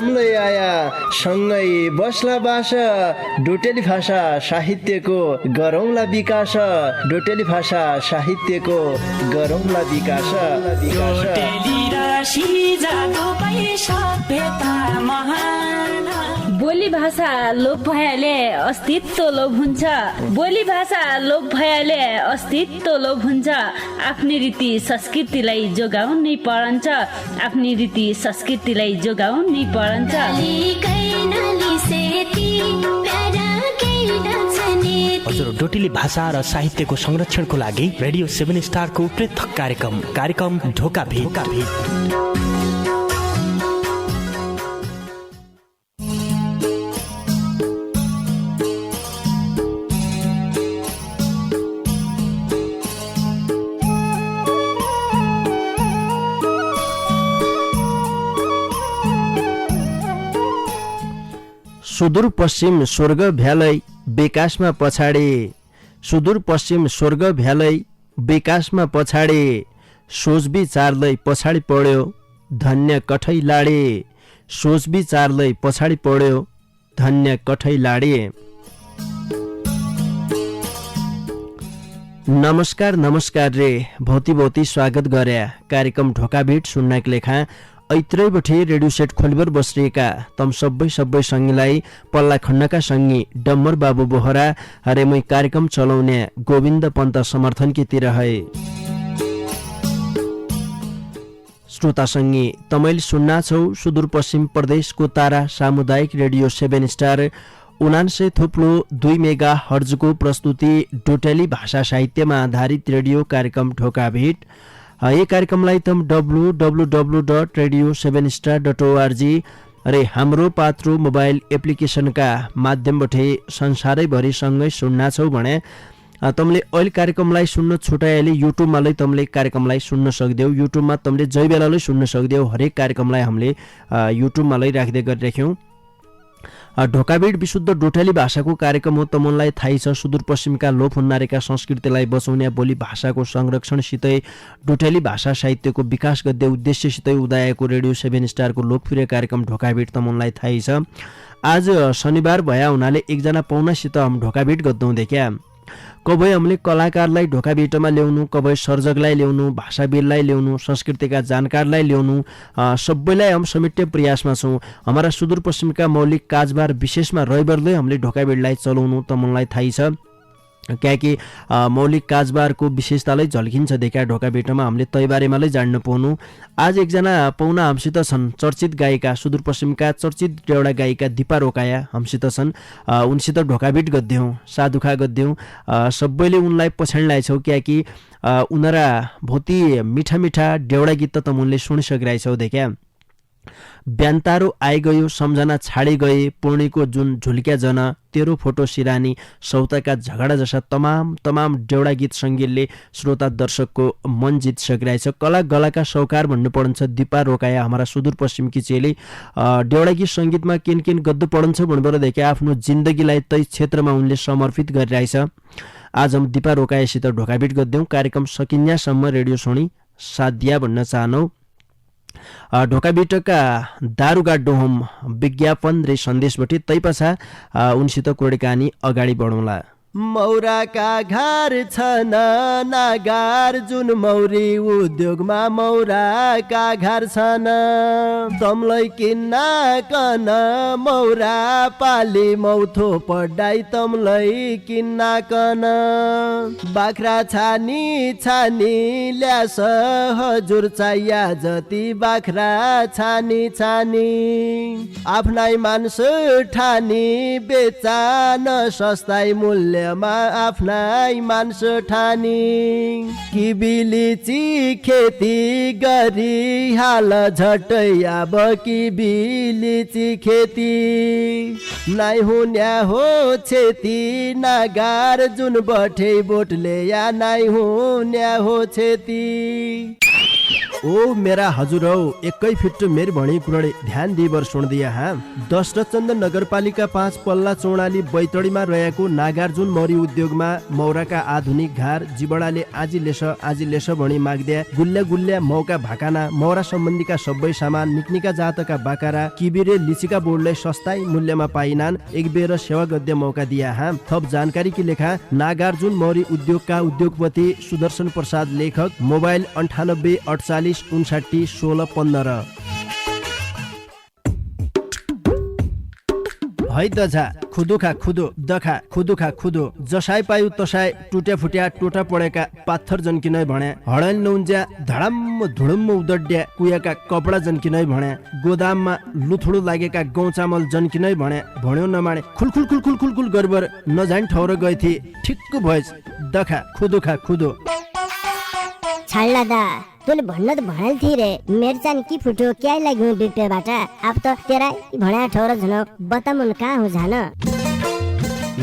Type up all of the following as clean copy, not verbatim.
तम्लै आया सँगै बस्ला बास डोटेली भाषा साहित्यको गरौँला विकास डोटेली भाषा साहित्यको गरौँला विकास बोली भाषा लोप भएले अस्तित्व लोप हुन्छ बोली भाषा लोप भएले अस्तित्व लोप हुन्छ आफ्नै रीति संस्कृतिलाई जोगाउनै पर्छ आफ्नै रीति संस्कृतिलाई जोगाउनै पर्छ हजुर डोटेली भाषा र साहित्यको संरक्षणको लागि रेडियो 7 स्टारको पृथक कार्यक्रम ढोका भेट सुदूरपश्चिम स्वर्ग भ्यालै विकासमा पछाडि सुदूरपश्चिम स्वर्ग भ्यालै विकासमा पछाडि सोच विचारलै पछाडि पढ्यो धन्य कठै लाडे सोच विचारलै पछाडि पढ्यो धन्य कठै लाडे। नमस्कार रे भौती स्वागत गर्या कार्यक्रम ढोका भेट सुन्नाको लेखा ऐत्रैबठे रेडियो सेट खोलिबर बसिरहेका तम सबै सङ्गीलाई पल्ला खण्डका सङ्गी डम्बर बाबु बोहरा हरेमै कार्यक्रम चलाउने गोविन्द पन्त समर्थनकीतिर है श्रोता सङ्गी तमैले सुन्ना छौ सुदूरपश्चिम प्रदेशको तारा सामुदायिक रेडियो 7 स्टार 79.2 मेगा हर्जको प्रस्तुति डोटेली भाषा साहित्यमा आधारित रेडियो कार्यक्रम ढोका भेट। यो कार्यक्रमलाई तम www.radio7star.org रे हाम्रो पात्रो मोबाइल एप्लिकेसनका माध्यमबाट संसारैभरि सँगै सुन्ना छौ भने तमले अहिले कार्यक्रमलाई सुन्न छुटाएले युट्युबमा लै तमले कार्यक्रमलाई सुन्न सक्दैौ युट्युबमा तमले जै बेला लै सुन्न सक्दैौ हरेक कार्यक्रमलाई हामीले युट्युबमा लै राख्दै गरिराख्यौं। ढोकाबीट विशुद्ध डोटेली भाषाको कार्यक्रम हो। तमनलाई थाहै छ सुदूरपश्चिमका लोप हुन्नारेका संस्कृतिलाई बचाउने बोली भाषाको संरक्षणसितै डोटेली भाषा साहित्यको विकास गर्दै उद्देश्यसितै उदाएको रेडियो 7 स्टारको लोकप्रिय कार्यक्रम ढोकाबीट तमनलाई थाहै छ। आज शनिबार भया हुनाले एकजना पाहुनासित हम ढोकाबीट गर्दौं देख्या कबै हामीले कलाकारलाई ढोका भेटमा ल्याउनु कबै सर्जकलाई ल्याउनु भाषाविदलाई ल्याउनु संस्कृतिका जानकारलाई ल्याउनु सबैलाई हम समेट्ने प्रयासमा छौं। हमारा सुदूरपश्चिमका मौलिक काजबार विशेषमा रविवारले हामीले ढोका भेटलाई चलाउनु त मलाई थाहै छ क्याकि मौलिक काजबारको विशेषतालाई झल्किन्छ देखा ढोका भेटमा हामीले तैबारेमालै जान्न पाउनु। आज एकजना पाहुना हमसित छन् चर्चित गायिका सुदूरपश्चिमका चर्चित एउटा गायिका दिपा रोकाया हमसित छन्। उनसित ढोका भेट गर्दैौं साधुखा गर्दैौं सबैले उनलाई पछाडि छौ क्याकि उनरा भौती मिठा डेउडा गीत त उनले सुनिसकिरहेछौ देखा ब्यान्तारो आइगयो सम्झना छाडी गए पूर्णीको जुन झुल्क्या जन तेरो फोटो सिरानी सौताका झगडा जस्ता तमाम डेउडा गीत सङ्गीतले श्रोता दर्शकको मन जितिसकिरहेछ। कला गलाका सौकार भन्नु पर्छ दिपा रोकाया हाम्रा सुदूरपश्चिमकी चेली डेउडा गीत सङ्गीतमा किन गद्दो पर्छ भन्नुबाट देखे आफ्नो जिन्दगीलाई तै क्षेत्रमा उनले समर्पित गरिरहेछ। आज हम दिपा रोकायासित ढोकाभेट गर्दैौं कार्यक्रम सकिन्यासम्म रेडियो सुनी साथ दिया भन्न चाहनौ। ढोकाबिटका दारुगाड्डो हम विज्ञापन रे सन्देशबाट तैपछा उनसित कुराकानी अगाडि बढौँला। मौराका घर छन् नागार जुन मौरी उद्योगमा मौराका घर छन् तमलाई किन्न कन मौरा पाली मौथो पढाइ तमलाई किन्न कन बाख्रा छानी ल्यास हजुर चाहिया जति बाख्रा छानी आफ्नै मान्छे ठानी बेचा न सस्ताई मूल्य आफ्नै मान्छे ठानी कि बिलिची खेती गरी हाल झट्टै अब कि बिलिची खेती नाइ हुन्या हो छेती नागार जुन बठे बोटले या नाइ हुन्या हो छेती। ओ मेरा हजुरौ एकै फिट मेरी भणी कुरडे ध्यान दिइबर सुन्दिया हाँ। दशरथचन्द्र नगरपालिका 5 पल्ला चौडाली बैतडीमा रहेको नागार्जुन मौरी उद्योगमा मौराका आधुनिक घार जिबडाले आजी लेस भणी माग्द्या गुल्ल्या मौका भाकाना मौरा सम्बन्धीका सबै सामान निक्निका जातका बाकारा किबिरे लिचिका बोर्डलाई सस्ताई मूल्यमा पाइनान् एक बेर सेवा गद्य मौका दिया हाँ। थप जानकारी की लेखा नागार्जुन मौरी उद्योगका उद्योगपति सुदर्शन प्रसाद लेखक मोबाइल 98 48 59 16 15। है दझा खुदुखा खुदो दखा खुदुखा खुदो जसाई पायु तसाई टुट्या फुट्या टोटा पडेका पाथर जन्किनै भने हडल नौन्ज्या धडम्म धुडुम्म उदड्या कुयाका कपडा जन्किनै भने गोदाममा लुथुडु लागेका गहुँ चामल जन्किनै भने भन्यो नमाने खुलखुल खुलखुल खुलखुल गरबर नजाइन ठौर गएथी ठिक्क भएछ दखा खुदुखा खुदो। छाड्ला दा तैँले भन्न त भनेल थिए रे मेरो चाहिँ के फुट्यो क्या लाग्यो बिपेबाट अब त तेरा भण्या ठौर झन बतामुन कहाँ हो झान।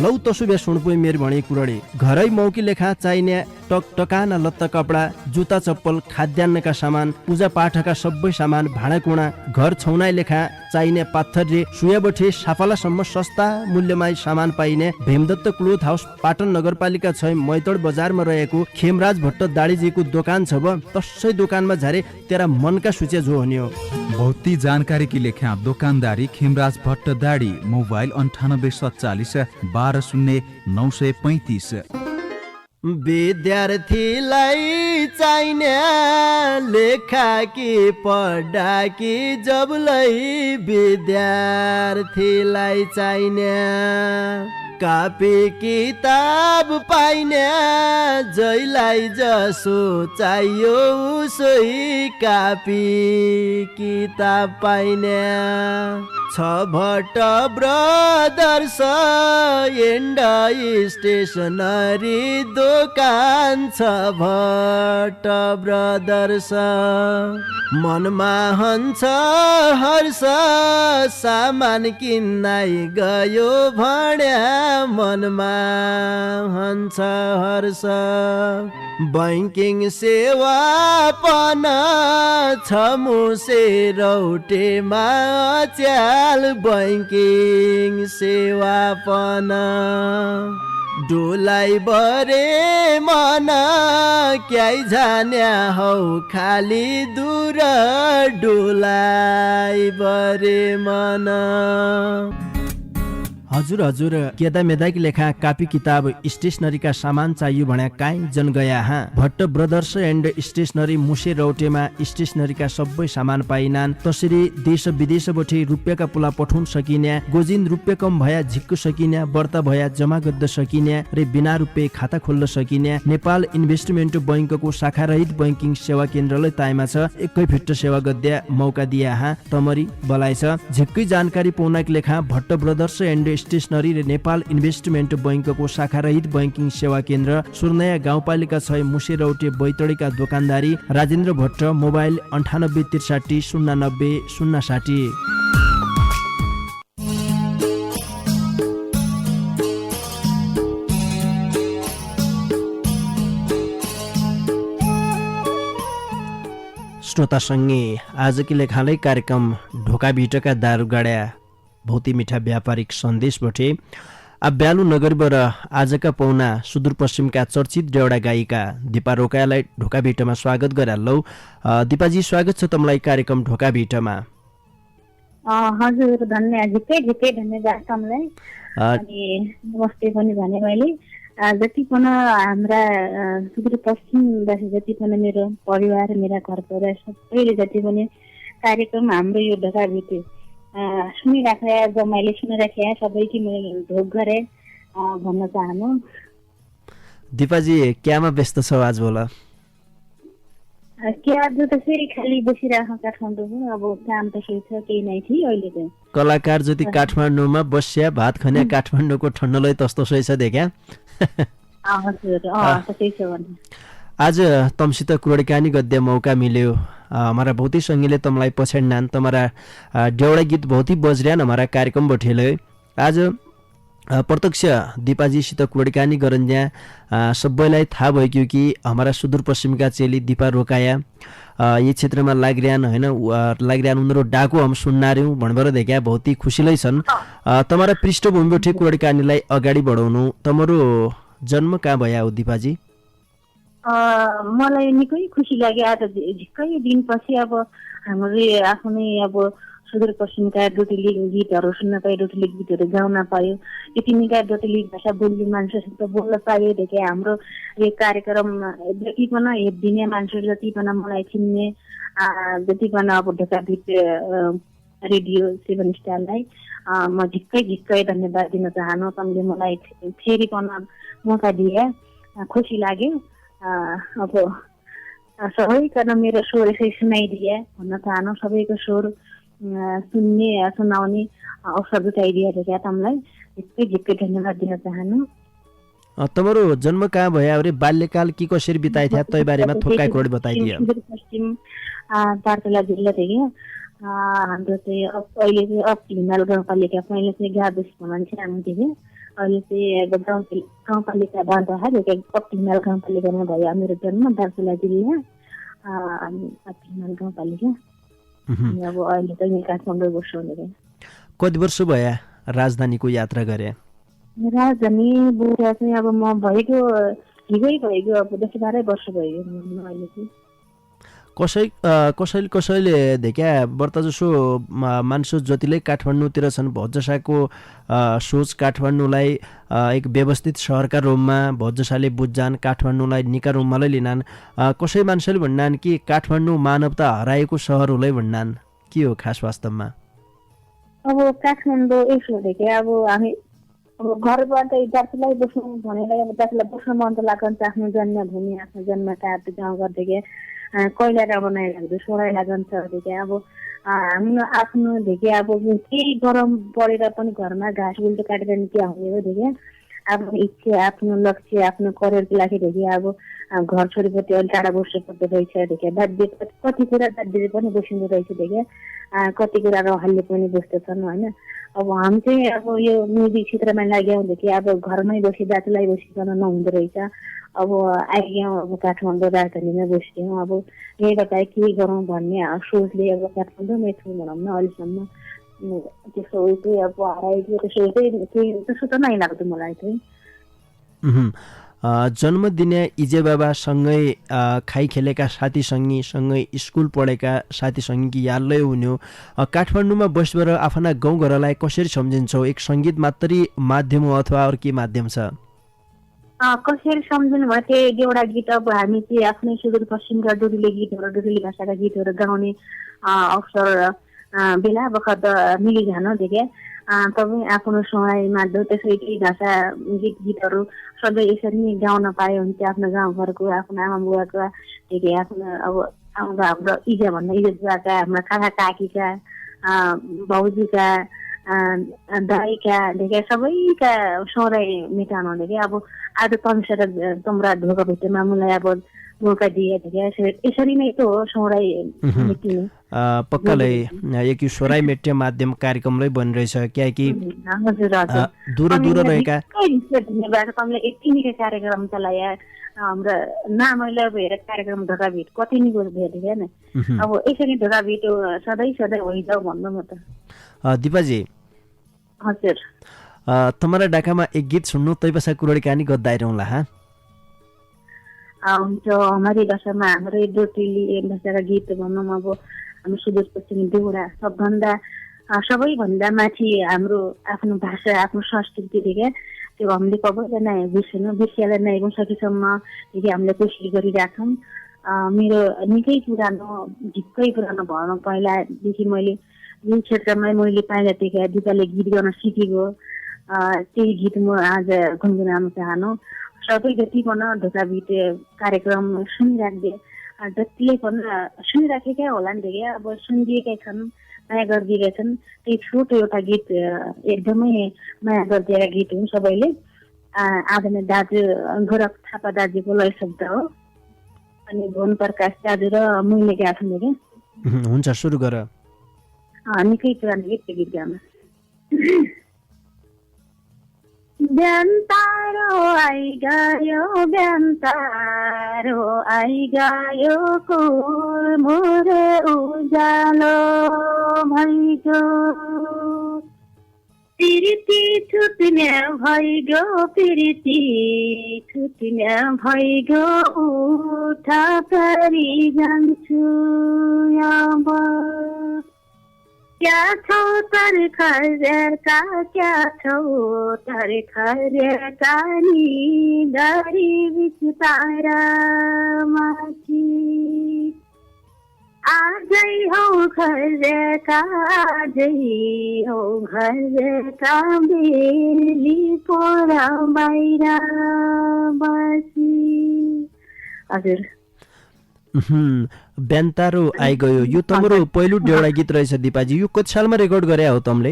लौ तसुबे सुनपुई मेरी भणी कुरडी घरै मौकी लेखा चाहिने टकटकाना लत्ता कपडा जुत्ता चप्पल खाद्यान्नका सामान पूजा पाठका सबै सामान भाँडाकुँडा घर छौनाइ लेखा चाहिने पाथर सुयाबठे साफालासम्म सस्ता मूल्यमा सामान पाइने भीमदत्त क्लोथ हाउस पाटन नगरपालिका 6 मैतड बजारमा रहेको खेमराज भट्ट दाडीजीको दोकान छ ब तसै दोकानमा झारे तेरा मनका सूचे जो हुन्यो। बहुती जानकारी की लेखा दुकानदारी खेमराज भट्ट दाडी मोबाइल 9847 12 0935। विद्यार्थीलाई चाहिने लेखा कि पढा कि जबलाई विद्यार्थीलाई चाहिने कापी किताब पाइने जैलाई जसो चाहियो उसै कापी किताब पाइने छ भट्ट ब्रदर्स एन्ड स्टेसनरी दोकान छ भट्ट ब्रदर्स मनमा हन्छ हर्ष सामान किन्नाइ गयो भन्या मनमा हन्छ हर्ष बैंकिङ सेवा पन छ मुसे रौटेमा च्याल बैंकिङ सेवा पन डोलाई बरे मन क्याइ जान्या हौ खाली दूर डोलाई बरे मन। हजुर केदा मेदाकी लेखा कापी किताब स्टेसनरीका सामान चाहियो भन्या काई जन गया हाँ। भट्ट ब्रदर्स एन्ड स्टेसनरी मुसे रौटेमा स्टेसनरीका सबै सामान पाइनान् तसरी देश विदेशबठे रुपियाँका पुला पठाउन सकिन्या गोजिन रुपियाँ कम भया झिक्क सकिन्या बर्ता भया जमा गद्द सकिन्या रे बिना रुपियाँ खाता खोल्न सकिन्या नेपाल इन्भेस्टमेन्ट बैंकको शाखारहित बैंकिङ सेवा केन्द्रलाई ताइमा छ एकै फिट सेवा गद्या मौका दिया हाँ तमरी बलाइ छ। झिक्कै जानकारी पाउनका लेखा भट्ट ब्रदर्स एन्ड स्टेसनरी र नेपाल इन्भेस्टमेन्ट बैंकको शाखारहित बैंकिङ सेवा केन्द्र सुर्नया गाउँपालिका 6 मुसे रौटे बैतडीका दोकानदारी राजेन्द्र भट्ट मोबाइल 98 63 090 060। श्रोता सँगै आजकी लेखालै कार्यक्रम ढोका भिटका दारुगाड्या भौती मिठा व्यापारिक सन्देश बटे ब्यालु नगरबाट आजका पाहुना सुदूरपश्चिमका चर्चित डेउडा गायिका दिपा रोकायालाई ढोका भिटमा स्वागत गरालौ। दिपाजी स्वागत छ तमलाई कार्यक्रम ढोका भिटमा। हजुर धन्यवाद झिकै धन्यवाद तमलाई अनि नमस्ते पनि भने मैले जति पनि हाम्रा सुदूरपश्चिमवासी जति पनि मेरो परिवार मेरा घर परिवार सबैले जति पनि कार्यक्रम हाम्रो यो ढोका भिट सुनिराखे जमाइले सुनिराखे सबैकी मैले ढोक गरे भन्न चाहनु। दिपाजी क्यामा व्यस्त छौ आज बोला? के आज त फेरि खाली बसिराख काठमाडौँमा अब काम त केही छ केही नै थियो अहिले त कलाकार जति काठमाडौँमा बस्या भात खन्या काठमाडौँको ठन्डलै तस्तो सही छ देख्या। हजुर त्यसै छ भने आज तमसित कुरडकानी गद्य मौका मिल्यो। हमारा बहुती संगीले तमलाई पछाड्नान् तमरा डेउडा गीत बहुती बजरियान हमारा कार्यक्रम बठेले आज प्रत्यक्ष दिपाजीसित कुराकानी गरन्ज्या सबैलाई थाहा भयो कि हमारा सुदूरपश्चिमका चेली दिपा रोकाया यी क्षेत्रमा लागिरहन होइन लागिरहन उनीहरू डाको हम सुन्नार्यौँ भणभर देखा बहुत ही खुसीलै छन् तमारा पृष्ठभूमिबाट कुराकानीलाई अगाडि बढाउनु तमरो जन्म कहाँ भया हो दिपाजी मलाई निकै खुसी लाग्यो आज झिक्कै दिनपछि अब हाम्रो आफ्नै अब सुदूरपश्चिमका डोटेली गीतहरू सुन्न पायो डोटेली गीतहरू गाउन पायो यतिनिका डोटेली भाषा बोल्ने मान्छेसित बोल्न पायो देखि हाम्रो यो कार्यक्रम जति पनि हेरिदिने मान्छे जति पनि मलाई चिन्ने जति पनि अब ढोकाभिट रेडियो 7 स्टारलाई म झिक्कै धन्यवाद दिन चाहनु तमले मलाई फेरि पनि मौका दिए खुसी लाग्यो अब सबैकन मेरो स्वर यसै सुनाइदिए भन्न चाहनु सबैको स्वर सुन्ने सुनाउने अवसर जुटाइदिएर क्या तमलाई झिक्कै धन्यवाद दिन चाहनु तमरो जन्म कहाँ भयो अरे बाल्यकाल के कसरी बिताए थियो तै बारेमा थोक्कै कोड बताइदियो पश्चिम पार्तला जिल्ला थियो हाम्रो चाहिँ अहिले चाहिँ अप हिमाल गाउँपालिका पहिले चाहिँ गाविस भन्छ हामी थियो अहिले चाहिँ गाउँपालिका भन्दाखेरि अप हिमाल गाउँपालिकामा भयो मेरो जन्म दार्चुला जिल्ला अप हिमाल गाउँपालिका अब अहिले त यहाँ काठमाडौँ बस्छु भनेर कति वर्ष भयो राजधानीको यात्रा गरे राजधानी बुढा चाहिँ अब म भएको हिजै भएको अब 10-12 वर्ष भयो अहिले चाहिँ कसैले देखा बर्ता जसो मान्छे जतिले काठमाडौँतिर छन् भजसाको सोच काठमाडौँलाई एक व्यवस्थित सहरका रूपमा भजसाले बुझ्छन् काठमाडौँलाई निका रूपमा लिनान् कसै मान्छेले भन्नान् कि काठमाडौँ मानवता हराएको सहर होलै भन्नान् के हो खास वास्तवमा अब काठमाडौँ यसो देखे अब हामी अब घरबाट दार्चुला बस्नु भनेर अब दार्चुला बस्नु मन त लाग्छ आफ्नो जन्मभूमि आफ्नो जन्मटार गाउँघरदेखि कैला बनाइरहेको सोराइ लागन्छ अब हाम्रो आफ्नो देखि अब केही गरम परेर पनि घरमा घाँस गुल्टो काटेर के हुने हो देखि आफ्नो इच्छा आफ्नो लक्ष्य आफ्नो करियरको लागि देखि अब घर छोडेपछि अलिक टाढा बस्नु पर्दो रहेछ देखि बाध्य कति कुरा बाध्य पनि बसिँदो रहेछ देखि कति कुरा रहलले पनि बस्दछन् होइन अब हामी चाहिँ अब यो म्युजिक क्षेत्रमा लाग्यौँदेखि अब घरमै बसी दाजुलाई बसिकन नहुँदो रहेछ अब आइगयौँ अब काठमाडौँ राजधानीमा बस्थ्यौँ अब यहीँबाट के गरौँ भन्ने सोचले अब काठमाडौँमै छु भनौँ न अहिलेसम्म त्यसो चाहिँ अब हराइदियो त्यसो त नै लाग्दो मलाई चाहिँ जन्मदिने इजे बाबासँगै खाइ खेलेका साथीसँगी सँगै स्कुल पढेका साथीसँगी यादलै हुन्यो काठमाडौँमा बसबाट आफ्ना गाउँघरलाई कसरी सम्झिन्छौ एक सङ्गीत मात्रै माध्यम हो अथवा अरू के माध्यम छ कसरी सम्झिनु भयो त्यो एउटा गीत अब हामी चाहिँ आफ्नै सुदूरपश्चिमका डोटेली गीतहरू डोटेली भाषाका गीतहरू गाउने अवसर बेला बखत मिलिरहनु देखे तपाईँ आफ्नो समयमा त्यसै केही भाषा गीतहरू सधैँ यसरी नै गाउन पायो भने चाहिँ आफ्नो गाउँघरको आफ्नो आमा बुवाको देखि आफ्नो अब हाम्रो इजा भन्दा इजा बुवाका हाम्रा काका काकीका भाउजूका दाइका देखि सबैका सोराइ मेटाउनु देखि अब आज तम्सेर तम्रा ढोका भित्रमा मलाई अब मौका दिए यसरी नै त हो सोराइ मेटिने पक्काले एक सोराइ मेट्य माध्यम कार्यक्रमलाई बनिरहेछ किनकि दूर दूर रहेका धन्यवाद तपाईँले यति निकै कार्यक्रम चलाए हाम्रो नामैले अब हेरेर कार्यक्रम ढोका भिट कति निको भेटेको होइन अब यसरी ढोका भिट सधैँ होइजाऊ भन्नु म त दिपाजी हजुर तुम्हारा डाकामा एक गीत सुन्नु तै पछा कुराकानी गद्दाइरौँला हुन्छ हमारी भाषामा हाम्रो डोटेली भाषाका गीत भनौँ अब हाम्रो सुदूरपश्चिम देउडा सबैभन्दा माथि हाम्रो आफ्नो भाषा आफ्नो संस्कृतिदेखि त्यो हामीले कबैजना बिर्सिएला नै सकेसम्म हामीले कोसिस गरिरहेछौँ मेरो निकै पुरानो भनौँ पहिलादेखि मैले यो क्षेत्रमा मैले पहिलादेखि दिपाले गीत गर्न सिकेको त्यही गीत म आज गुनगुनाउन चाहनु सबै जति पनि ढोका भिट कार्यक्रम सुनिराख्दै जतिले पनि सुनिराखेकै होला नि देखि अब सुनिदिएकै छन् माया गरिदिएका छन् त्यही छोटो एउटा गीत एकदमै माया गरिदिएका गीत हुन् सबैले आदरणीय दाजु गोरख थापा दाजुको लय शब्द हो अनि भुवन प्रकाश दाजु र मैले गाएको थिएँ हुन्छ सुरु गर निकै पुरानो गीत गाउन बिहान तारो आइगयो बिहान तारो आइगयो मोरे उजालो भइगयो प्रीति छुट्ने भइगयो प्रीति छुट्ने भइगयो उठा परि जान्छु अब क्या छौ तर्खरका क्या छौ तर्खरका नि गरी बिच तारा माथि आजै हौ घरका आजै हौ घरका बेली पोरा बाहिर बसी हजुर बेन्तारो आइगयो यो तम्रो पहिलो डेउडा गीत रहेछ दिपाजी यो कति सालमा रेकर्ड गरे हो तमले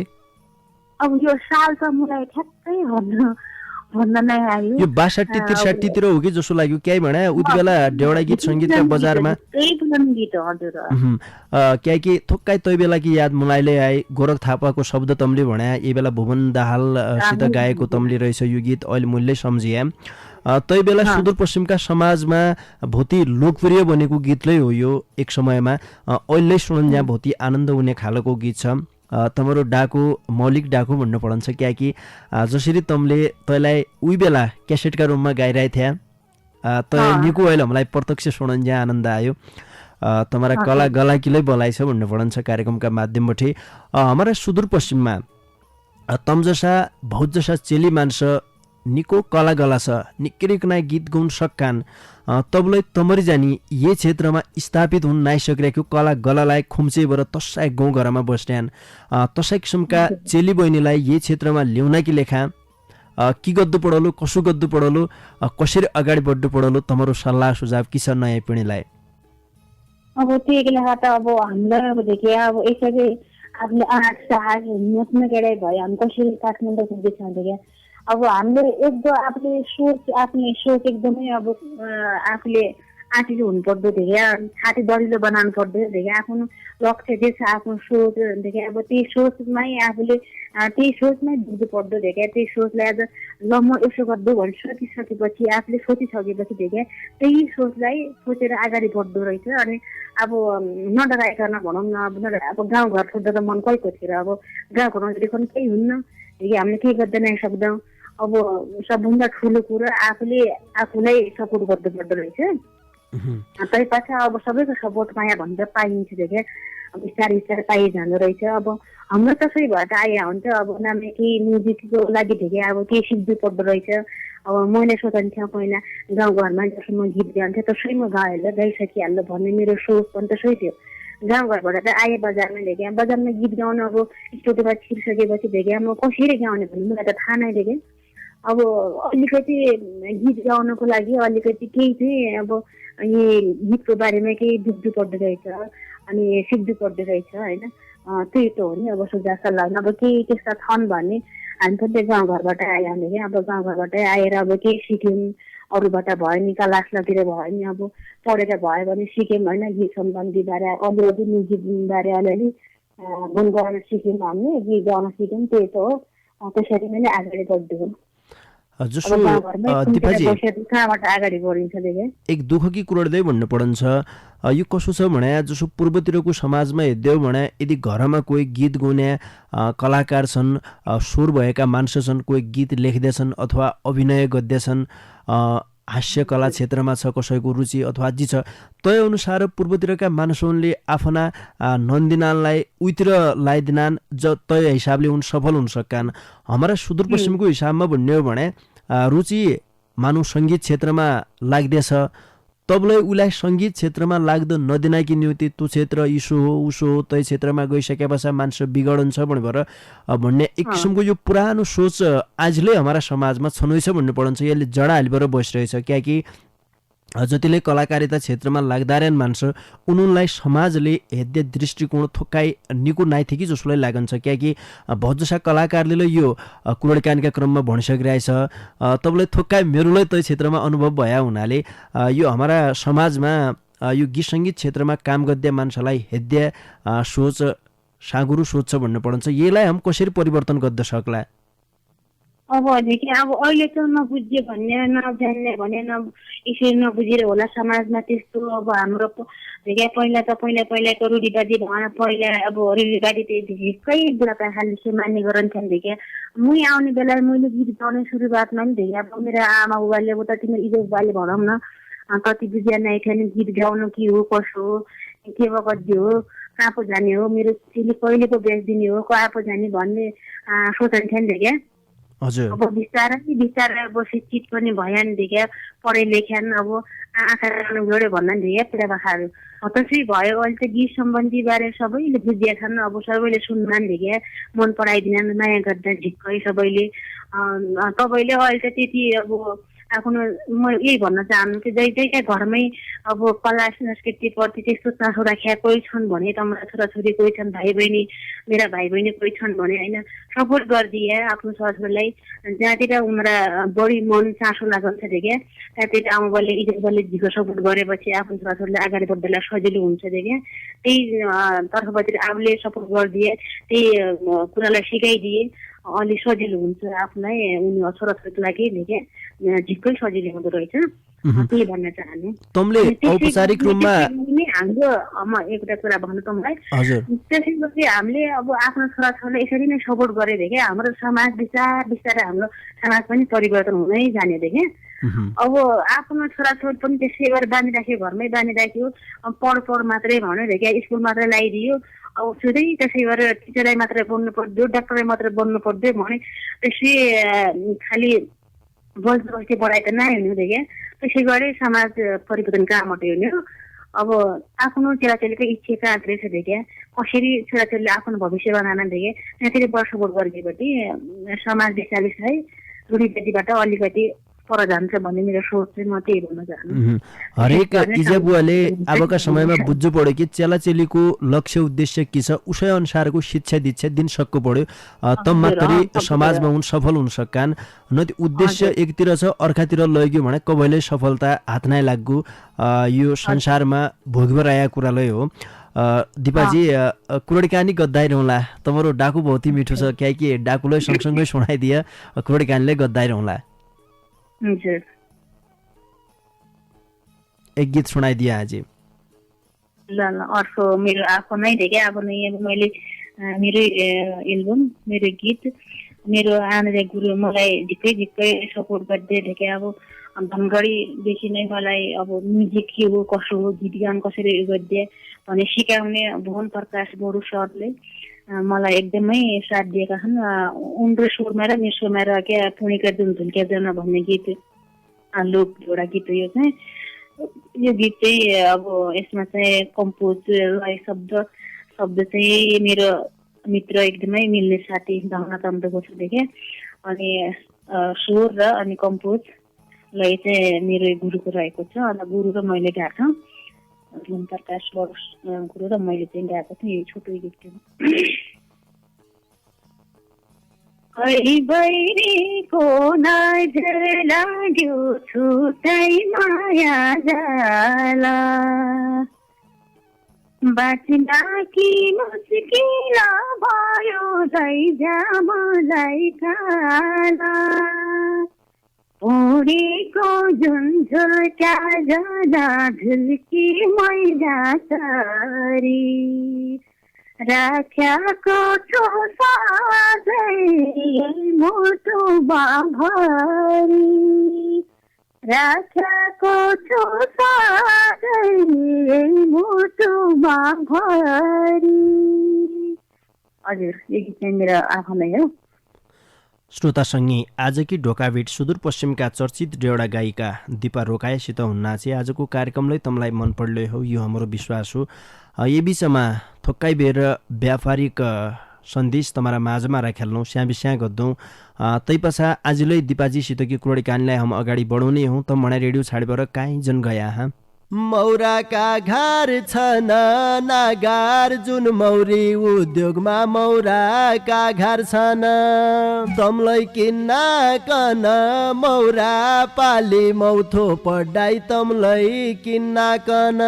अब यो साल त मलाई ठ्याक्कै भन्न नै आयो यो 62-63 तिर हो कि जसो लाग्यो क्याइ भने उति बेला डेउडा गीत संगीतका बजारमा त्यही पुरानो गीत हो हजुर क्या कि थोक्कै तै बेला कि याद मुलाइले आए गोरख थापाको शब्द तमले भने यही बेला भुवन दाहाल सित गाएको तमले रहेछ यो गीत अहिले मूल्य सम्झिए तै बेला सुदूरपश्चिमका समाजमा भौती लोकप्रिय बनेको गीतलै हो यो एक समयमा अहिले सुनन जहाँ भौती आनन्द हुने खालको गीत छ तमरो डाको मौलिक डाको भन्नु पर्छ किनकि जसरी तमले तैलाई उही बेला क्यासेटका रूपमा गाइरहेको थिए तै निको अहिले हामीलाई प्रत्यक्ष सुनन जहाँ आनन्द आयो तमरा कला गलाकीलाई बोलाइछ भन्नु पर्छ कार्यक्रमका माध्यमबाट हाम्रा सुदूरपश्चिममा तम जसा बहुत जसा चेली मान्छे निको कला गला छ निकै गीत गाउन सक्कान तबलाई तमरी जानी ये क्षेत्रमा स्थापित हुन नाइसकिरहेको कला गलालाई खुम्चेबाट तसाई गाउँघरमा बस्ट्यान तसाई किसिमका चेली बहिनीलाई ये क्षेत्रमा ल्याउनकी लेखा कि गद्दु पढलो कसो गद्दु पढलो कसरी अगाडि बढ्दु पढलो तमरो सल्लाह सुझाव कि छ नयाँ पिँढीलाई अब त्यही लेखा त अब हामीलाई अब देखे अब यसरी आफूले आँट साहस हिम्मत नगरे भयो हामी कसरी काठमाडौँ पुगेछ भनेदेखि अब हामीले एकदम आफ्नो सोच एकदमै अब आफूले आँटिलो हुनुपर्दो धेरै छाती दरिलो बनाउनु पर्दो धेरै आफ्नो लक्ष्य जे छ आफ्नो सोचदेखि अब त्यही सोचमै आफूले त्यही सोचमै बुझ्नु पर्दो धेरै त्यही सोचलाई आज ल म यसो गर्दो भने सोचिसकेपछि आफूले सोचिसकेपछि धेरै त्यही सोचलाई सोचेर अगाडि बढ्दो रहेछ अनि अब नडराइकन भनौँ न अब गाउँघर छोड्दा त मन कहीको थियो अब गाउँघरमा देखि केही हुन्न हामीले केही गर्दै नै सक्दैनौँ अब सबभन्दा ठुलो कुरो आफूलाई सपोर्ट गर्नु पर्दो रहेछ त्यसपछि अब सबैको सपोर्ट माया भनेर पाइन्छ देखिया बिस्तारै बिस्तारै पाइ जाँदो रहेछ अब हाम्रो त्यसै भएर आए हुन्छ अब नामै केही म्युजिकको लागि धेरै अब केही सिक्नु पर्दो रहेछ अब मैले सोचन्थेँ पहिला गाउँघरमा जस्तो म गीत गाउँथेँ त्यसै म गाइसकिहाल्नु भन्ने मेरो सोच पनि त्यसै थियो गाउँघरबाट चाहिँ आए बजारमा देखेँ बजारमा गीत गाउन अब स्टुडियोमा छिरिसकेपछि देखेँ म कसरी गाउने भन्ने मलाई त थाहा नै देखेँ अब अलिकति गीत गाउनको लागि अलिकति केही चाहिँ अब यी गीतको बारेमा केही बुझ्नु पर्दो रहेछ अनि सिक्नु पर्दो रहेछ होइन त्यही त हो नि अब सुझाव सल्लाह अब केही त्यस्ता छन् भने हामी पनि गाउँघरबाट आयो भनेदेखि अब गाउँघरबाटै आएर अब केही सिक्यौँ अरूबाट भयो नि क्लासतिर भयो नि अब पढेर भयो भने सिक्यौँ होइन गीत सम्बन्धी बारे अलिअलि म्युजिक बारे अलिअलि गुण गाउन सिक्यौँ हामीले गीत गाउन सिक्यौँ त्यही त हो त्यसरी नै अगाडि बढ्दैछौँ जसो दिपाजी अगाडि बढिन्छ एक दुःखकी कुरोदै भन्नु पर्छ यो कसो छ भने जसो पूर्वतिरको समाजमा हेर्दै भने यदि घरमा कोही गीत गाउने कलाकार छन् स्वर भएका मान्छे छन् कोही गीत लेख्दैछन् अथवा अभिनय गर्दैछन् हास्य कला क्षेत्रमा छ कसैको रुचि अथवा जी छ तय अनुसार पूर्वतिरका मानिसहरूले आफ्ना नन्दिनालाई उतिर लाइदिनान तय हिसाबले उन सफल हुन सक्कान हाम्रा सुदूरपश्चिमको हिसाबमा भन्ने हो भने रुचि मानव सङ्गीत क्षेत्रमा लाग्दैछ तबलाई उसलाई सङ्गीत क्षेत्रमा लाग्दो नदिनाकी नियुक्ति त्यो क्षेत्र इसो हो उसो हो तै क्षेत्रमा गइसकेपछि मान्छे बिगडन्छ भन्ने एक किसिमको यो पुरानो सोच आजले हाम्रा समाजमा छनोइछ भन्नु पर्छ यसले जडा हालिबर बसिरहेछ किनकि जतिले कलाकारिता क्षेत्रमा लाग्दारेन मान्छे उनीलाई समाजले हेर्दै दृष्टिकोण थोक्काइ निको नाइथेकी जसोलाई लागन्छ किनकि बहुत जसा कलाकारले यो कुराकानीका क्रममा भनिसकिरहेछ तपाईँलाई थोक्काइ मेरोलाई तै क्षेत्रमा अनुभव भया हुनाले यो हाम्रा समाजमा यो गीत सङ्गीत क्षेत्रमा काम गर्दै मान्छेलाई हेर्दै सोच साँगुरो सोच छ भन्नु पर्छ यसलाई हामी कसरी परिवर्तन गर्न सक्ला अब देखि अब अहिले त नबुझ्यो भन्ने नजान्ने भने यसरी नबुझेर होला समाजमा त्यस्तो। अब हाम्रो पहिलाको रूढिवादी पहिला अब रूढिवादी झिक्कै बुढापाकाले मान्ने गरन्थ्यन् देखिया। मै आउने बेला मैले गीत गाउने सुरुवातमा पनि देखिया। अब मेरो आमा बुबाले उता तिम्रो इजो बुबाले भनौँ न कति बुझिया नै थियो नि गीत गाउनु के हो कसो हो के कति हो कहाँ पो जाने हो मेरो चेली कहिले पो बेच्दिने हो कहाँ पो जाने भन्ने सोचन्थ्यन् देखिया। हजुर अब बिस्तारै अब शिक्षित पनि भएन देखिया पढे लेख्यान् अब आँखा जोडे भन्नान् देखिया बुढापाकाहरू। त्यसै भयो अहिले त गीत सम्बन्धी बारे सबैले बुझिया छन्। अब सबैले सुन्नान् देखिया मन पराइदिनान् माया गर्दा झिक्कै सबैले। तपाईँले अहिले त त्यति अब आफ्नो म यही भन्न चाहन्छु कि जैका घरमै अब कला संस्कृतिप्रति त्यस्तो चासो राखेका कोही छन् भने त छोराछोरी कोही छन् भाइ बहिनी मेरा भाइ बहिनी कोही छन् भने होइन सपोर्ट गरिदिए आफ्नो छोराछोरीलाई। जहाँतिर उनीहरू बढी मन चासो लागन्छ देखिया त्यहाँतिर आमाबाले इजोबाले झिको सपोर्ट गरेपछि आफ्नो छोराछोरीलाई अगाडि बढ्दैलाई सजिलो हुन्छ देखिया। त्यही तर्फबाट आफूले सपोर्ट गरिदिए त्यही कुरालाई सिकाइदिए अलि सजिलो हुन्छ आफूलाई उनी छोराछोरीको लागि देखिया झिक्कै सजिलो हुँदो रहेछ त्यही भन्न चाहनु। तमले औपचारिक रूपमा हाम्रो एउटा कुरा भन्नु तपाईँलाई त्यसपछि हामीले अब आफ्नो छोराछोरीलाई यसरी नै सपोर्ट गरे देखिया हाम्रो समाज बिस्तारै हाम्रो समाज पनि परिवर्तन हुँदै जाने देखिया। अब आफ्नो छोराछोरी पनि त्यसै गरेर बाँधिराख्यो घरमै बाँधिराख्यो पढ मात्रै भन्यो देखिया स्कुल मात्रै लगाइदियो अब सुधै त्यसै गरेर टिचरै मात्रै बन्नु पर्यो डाक्टरै मात्रै बन्नु पर्यो भने त्यसै खालि बस्ती बढाइ त नै हुने देखिया। त्यसै गरी समाज परिवर्तन कहाँबाट हुने हो। अब आफ्नो छोराछोरीको इच्छा कहाँ रहेछ देखिया कसरी छोराछोरीले आफ्नो भविष्य बनाउन देखिया त्यहाँतिर बर सपोर्ट गरिदिएपछि समाज बिस्तारै रूढिवादीबाट अलिकति पर जान्छ भन्ने मेरो सोच चाहिँ म त्यही भन्न चाहन्छु। हरेक इजाबुवाले अबका समयमा बुझ्नु पर्यो कि चेलाचेलीको लक्ष्य उद्देश्य के छ उसै अनुसारको शिक्षा दीक्षा दिन सक्नु पर्यो तब मात्रै समाजमा हुन सफल हुन सक्कान्। न त्यो उद्देश्य एकतिर छ अर्कातिर लग्यो भने कहिल्यै सफलता हात नै लाग्गु यो संसारमा भोगिएर आएको कुरालाई हो। दिपाजी कुरोडी कहानी गद्दाइरहँला तमरो डाकु बहुत मिठो छ क्याकि डाकुलाई सँगसँगै सुनाइदिए कुरोडी कहानीले गद्दाइरहँला। एक गीत सुनाइदिए आज ल अर्को मेरो आफ्नै देखिया अब मैले मेरो एल्बम मेरो गीत मेरो आनन्द गुरु मलाई झिक्कै सपोर्ट गर्दै देखिया। अब धनगढीदेखि नै मलाई अब म्युजिक के हो कसो हो गीत गान कसरी गरिदिए भने सिकाउने भुवन प्रकाश बरु सरले मलाई एकदमै साथ दिएका छन्। उम्रो स्वरमा र मेरो स्वरमा र क्या पुणेका जुन झुल्क्या जन भन्ने गीत लोक एउटा गीत यो चाहिँ यो गीत चाहिँ अब यसमा चाहिँ कम्पोज शब्द चाहिँ मेरो मित्र एकदमै मिल्ने साथी भावना चन्द्रको छ देखिया। अनि स्वर र अनि कम्पोजलाई चाहिँ मेरो गुरुको रहेको छ। अन्त गुरु र मैले गाएको भुवन प्रकाश गुरु र मैले चाहिँ गाएको थिएँ छोटो गीत थियो। बैरीको नजर लाग्यो छुट्टै माया जाला बाँच्न कि मुस्किल भयो लैजा मलाई काला पुरीको जुन झुल्क्या जाँदा ढुल्की मैला सरी राख्याको छु सधैँ मुटुमा भरी राख्याको छु सधैँ मुटुमा भरी। हजुर यो गीत चाहिँ मेरो आफ्नै हो। श्रोतासँगै आजकी ढोकाभेट सुदूरपश्चिमका चर्चित डेउडा गायिका दिपा रोकायासित हुन्न चाहिँ आजको कार्यक्रमलाई तमलाई मन पड्यो हो यो हाम्रो विश्वास हो। यी बिचमा थोक्कै बेर व्यापारिक सन्देश तमारा माझमा राखेल्नौँ स्याँ गद्दौँ तैपछा आजलै दिपाजीसित कि कुरोडी कहानीलाई हम अगाडि बढाउने हौँ त मना रेडियो छाडेर काहीँ जन गया हाँ मौराका घर छन् नागार जुन मौरी उद्योगमा मौराका घर छन् तमलाई किन्न कन मौरा पाली मौथो पढाइ तमलाई किन्न कन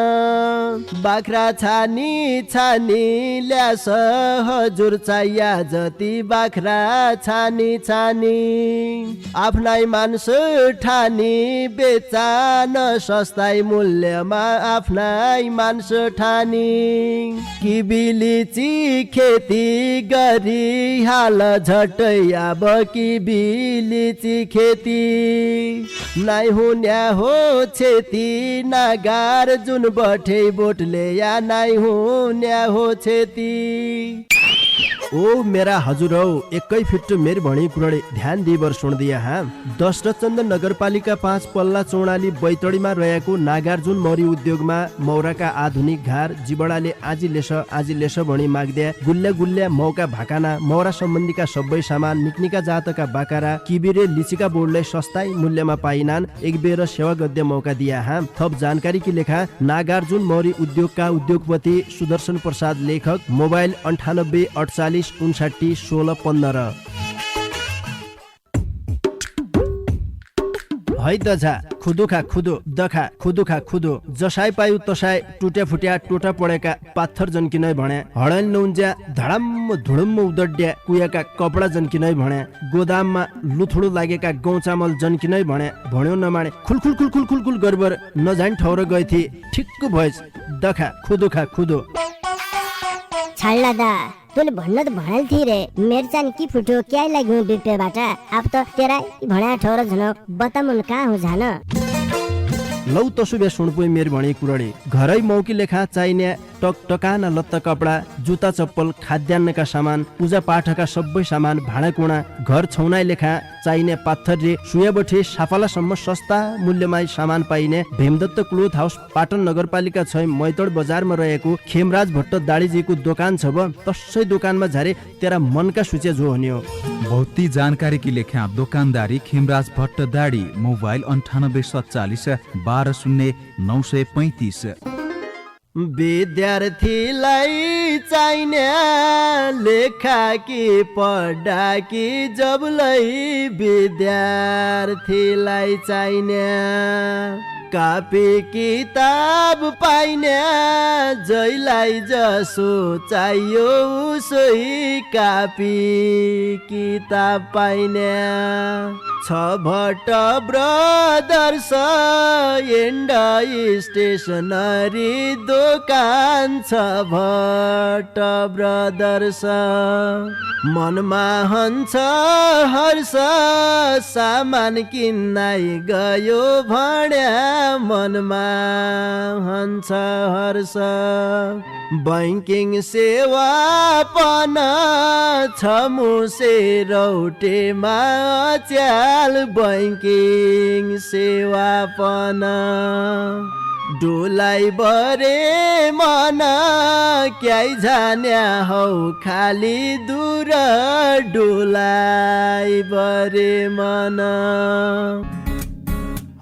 बाख्रा छानी छानी ल्यास हजुर चाहिया जति बाख्रा छानी छानी आफ्नै मान्छ ठानी बेचा न सस्ताई मूल्यमा आफ्नै मान्छ ठानी किबी खेती गरी हाल झट्टै अब किबी लिची खेती नाइ हुन्या हो छेती नागार जुन बठे बोटले या नाइ हुन्या हो छेती ओ मेरा हजुरौ एकै फिट मेरी भणी कुराले ध्यान दिएर सुन्दिया हा दशरथचन्द नगरपालिका 5 पल्ला चौडाली बैतडीमा रहेको नागार्जुन मौरी उद्योगमा मौराका आधुनिक घार जिबडाले आजी लेस भणी माग्द्या गुल्ल्या गुल्ल्या मौका भाकाना मौरा सम्बन्धीका सबै सामान निक्निका जातका बाकारा किबिरे लिचिका बोर्डलाई सस्ताई मूल्यमा पाइनान् एक बेर सेवा गद्य मौका दिया हा थप जानकारी की लेखा नागार्जुन मौरी उद्योगका उद्योगपति सुदर्शन प्रसाद लेखक मोबाइल 98 48 59 16 15 है दझा खुदुखा खुदो दखा खुदुखा खुदो जसाई पायु तसाई टुट्या फुट्या टोटा पडेका पाथर जन्किनै भने हडल नउन्ज्या धडम्म धुडुम्म उदड्या कुयाका कपडा जन्किनै भने गोदाममा लुथुडु लागेका गहुँ चामल जन्किनै भने भन्यो नमाने खुलखुल खुलखुल खुलखुल गरबर नजाइन ठौर गएथी ठिक्क भएछ दखा खुदुखा खुदो छाड्ला दा तैँले भन्न त भनेल थिए रे मेरो चाहिँ के फुट्यो क्या लाग्यो बिपेबाट अब त तेरा भण्या ठौर झन बतामुन कहाँ हो झान लौ तसुबे सुनपुई मेर भणी कुरडी घरै मौकी लेखा चाहिने टकटकाना लत्ता कपडा जुत्ता चप्पल खाद्यान्नका सामान पूजा पाठका सबै सामान भाँडाकुँडा घर छौनाइ लेखा चाहिने पाथर रे सुयाबठे साफालासम्म सस्ता मूल्यमा सामान पाइने भीमदत्त क्लोथ हाउस पाटन नगरपालिका 6 मैतड बजारमा रहेको खेमराज भट्ट दाडीजीको दोकान छ ब तसै दोकानमा झारे तेरा मनका सूचे जो हन्यो बहुती जानकारी की लेखा दुकानदारी खेमराज भट्ट दाडी मोबाइल 9847 12 0935 विद्यार्थीलाई चाहिने लेखा कि पढा कि जबलाई विद्यार्थीलाई चाहिने कापी किताब पाइने जैलाई जसो चाहियो उसै कापी किताब पाइने छ भट्ट ब्रदर्स एन्ड स्टेसनरी दोकान छ भट्ट ब्रदर्स मनमा हन्छ हर्ष सामान किन्नाइ गयो भन्या मनमा हन्छ हर्ष बैंकिङ सेवा पन छ मुसे रौटेमा च्याल बैंकिङ सेवा पन डोलाई बरे मन क्याइ जान्या हौ खाली दूर डोलाई बरे मन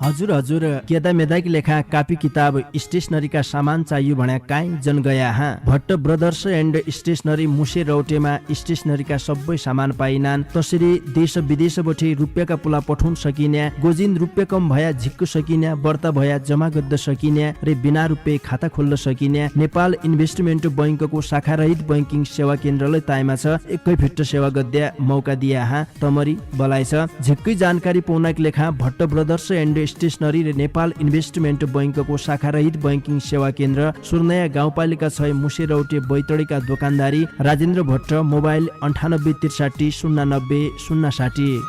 हजुर केदा मेदाकी लेखा कापी किताब स्टेशनरीका सामान चाहियो भन्या काई जन गया हा भट्ट ब्रदर्स एन्ड स्टेशनरी मुसे रौटेमा स्टेशनरीका सबै सामान पाइनान् तसरी देश विदेशबठे रुपियाँका पुला पठाउन सकिन्या गोजिन रुपियाँ कम भया झिक्क सकिन्या बर्ता भया जमा गद्द सकिन्या रे बिना रुपियाँ खाता खोल्न सकिन्या नेपाल इन्भेस्टमेन्ट बैंकको शाखा रहित बैंकिङ सेवा केन्द्रलाई ताइमा छ एकै फिट सेवा गद्या मौका दिया हा तमरी बलाइ छ झिक्कै जानकारी पाउनका लेखा भट्ट ब्रदर्स एन्ड स्टेशनरी र नेपाल इन्भेस्टमेन्ट बैंकको शाखा रहित बैंकिङ सेवा केन्द्र सुर्नया गाउँपालिका 6 मुसे रौटे बैतडीका दोकानदारी राजेन्द्र भट्ट मोबाइल 98 63 090 060